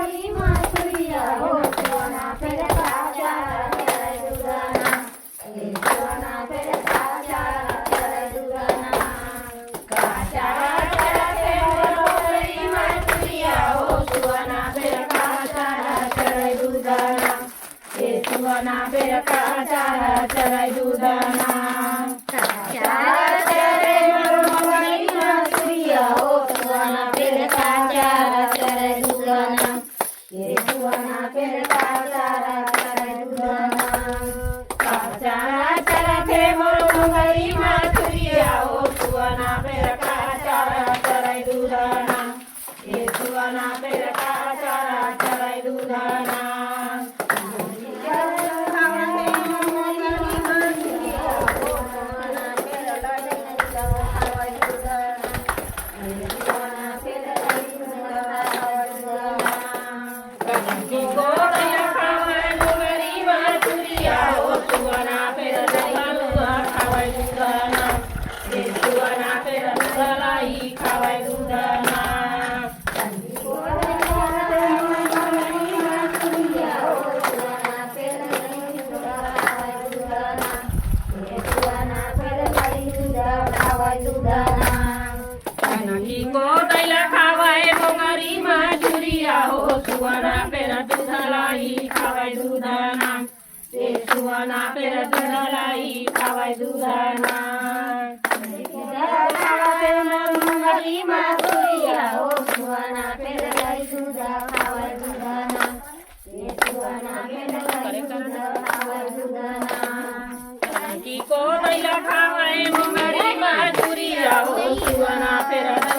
મોંઘરી માછુરિયા હો સુવાના ફેરતા ચારા ચરાય દૂધના એ સુવાના ફેરતા ચારા ચરાય દૂધના કાચારા ચરા તે મોંઘરી માછુરિયા હો સુવાના ફેરતા ચારા ચરાય દૂધના એ સુવાના ફેરતા ચારા ચરાય દૂધના કાચારા ચરે મોંઘરી માછુરિયા હો સુવાના ફેરતા ચારા ચરાય દૂધના એ સુવાના ફેરતા ચારા ચરાય દૂધના કાચારા ચરા તે મોંઘરી માછુરિયા હો સુવાના ફેરતા ચારા ચરાય દૂધના એ સુવાના ફેરતા ચારા ચરાય દૂધના સુવાના પેરા દૂધલાઈ ખાવાય દૂધના તે સુવાના પેરા દૂધલાઈ ખાવાય દૂધના મોંઘરી માછુરિયા હો સુવાના પેરા દૂધ ખાવાય દૂધના તે સુવાના પેરા દૂધ ખાવાય દૂધના કી કો દૈલા ખાવાય મોંઘરી માછુરિયા હો સુવાના પેરા